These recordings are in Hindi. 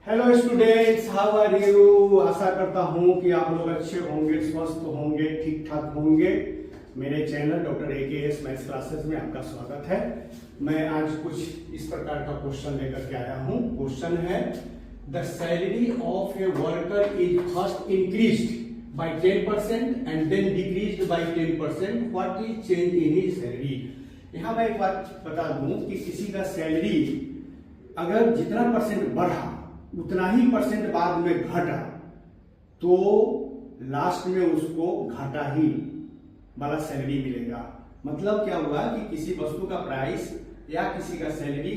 Hello students, how are you. आशा करता हूं कि आप लोग अच्छे होंगे, स्वस्थ होंगे, ठीक ठाक होंगे। मेरे channel doctor AKS maths classes में आपका स्वागत है। मैं आज कुछ इस प्रकार का क्वेश्चन लेकर के आया हूं। क्वेश्चन है the salary of a worker is first increased by 10% and then decreased by 10%. What is change in his salary? यहाँ मैं एक बात बता दूं कि किसी का सैलरी अगर जितना परसेंट बढ़ा उतना ही परसेंट बाद में घटा तो लास्ट में उसको घाटा ही वाला सैलरी मिलेगा। मतलब क्या हुआ कि किसी वस्तु का प्राइस या किसी का सैलरी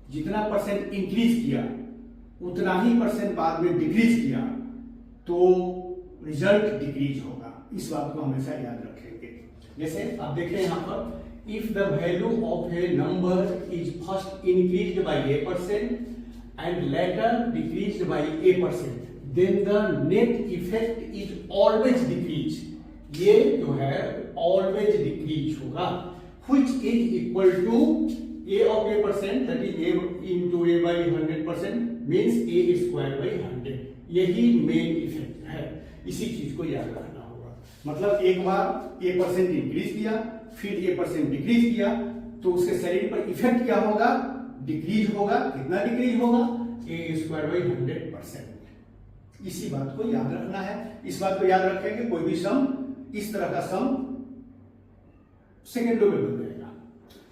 जितना परसेंट इंक्रीज किया उतना ही परसेंट बाद में डिक्रीज किया तो रिजल्ट डिक्रीज होगा। इस बात को हमेशा याद रखेंगे। जैसे आप देखें यहाँ पर, if the value of A number is first increased by A% and later decreased by A%, then the net effect is always decrease. ये जो है always decrease होगा, which is equal to A of A%, that is A into A by 100% means A square by 100. यही मेन इफेक्ट है, इसी चीज को याद रखना होगा। मतलब एक बार A% इंक्रीज किया फिर A% डिक्रीज किया तो उसके सैलरी पर इफेक्ट क्या होगा? डिक्रीज होगा। कितना डिक्रीज होगा? A square by 100%। इसी बात को याद रखना है। इस बात को याद रखेंगे, कोई भी सम इस तरह का सम सेकेंडों में बन जाएगा।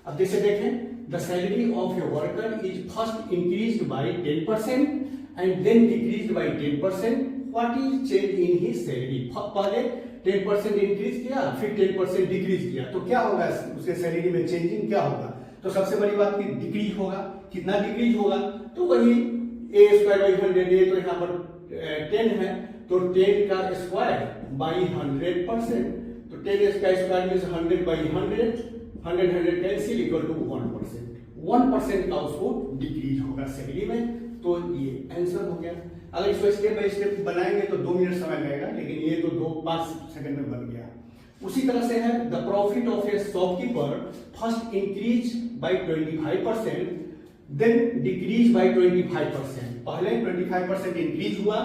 अब जैसे देखें, the salary of a worker is first increased by 10% and then decreased by 10%. What is change in his salary? पहले 10% इंक्रीज किया फिर 10% डिक्रीज किया तो क्या होगा? उसके सैलरी में चेंजिंग क्या होगा? तो सबसे बड़ी बात की डिक्रीज होगा। कितना डिक्रीज होगा? तो वही A स्क्वायर बाई 100। ये तो यहाँ पर 10 है तो 10 का स्क्वायर बाई 100%। तो 10 का square means 100 by 100 cancel equal to 1%। 1% का उसको डिक्रीज होगा सैलरी में। तो ये आंसर हो गया। अगर इसको स्टेप बाय स्टेप बनाएंगे तो 2 मिनट समय लगेगा, लेकिन ये तो 2-5 सेकंड में बन गया। उसी तरह से है the profit of a shopkeeper first increase by 25% then decrease by 25%। पहले 25% इंक्रीज हुआ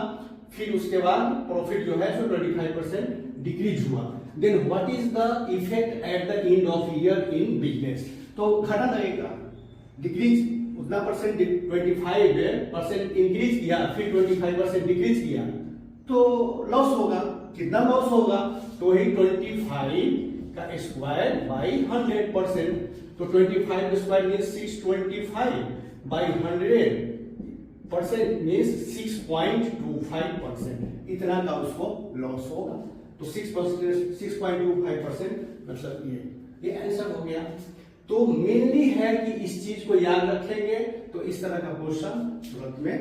फिर उसके बाद प्रॉफिट जो है सो 25% डिक्रीज हुआ। Then what is the effect at the end of year in business? तो घटा लगेगा। डिक्रीज उतना परसेंट 25% इंक्रीज किया फिर 25% डिक्रीज किया तो लॉस होगा। कितना लॉस होगा? तो ही 25 का स्क्वायर बाई 100%। तो 25 स्क्वायर मीन्स 625 बाई 100% मीन्स 6.25%। इतना का उसको लॉस होगा। तो 6.25% मतलब ये आंसर हो गया। तो मेनली है कि इस चीज को याद रखेंगे तो इस तरह का क्वेश्चन तुरंत में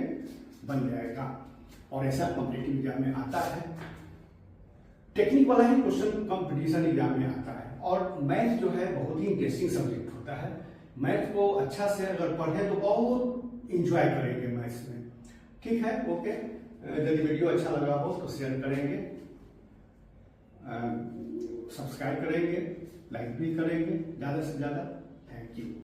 बन जाएगा। और ऐसा कॉम्पिटिटिव एग्जाम में आता है। टेक्निक वाला ही क्वेश्चन कॉम्पिटिशन एग्जाम में आता है। और मैथ जो है बहुत ही इंटरेस्टिंग सब्जेक्ट होता है। मैथ को अच्छा से अगर पढ़े तो बहुत इंजॉय करेंगे मैथ्स में। ठीक है, ओके। यदि वीडियो अच्छा लगा हो तो शेयर करेंगे, सब्सक्राइब करेंगे, लाइक भी करेंगे ज़्यादा से ज़्यादा। Thank you.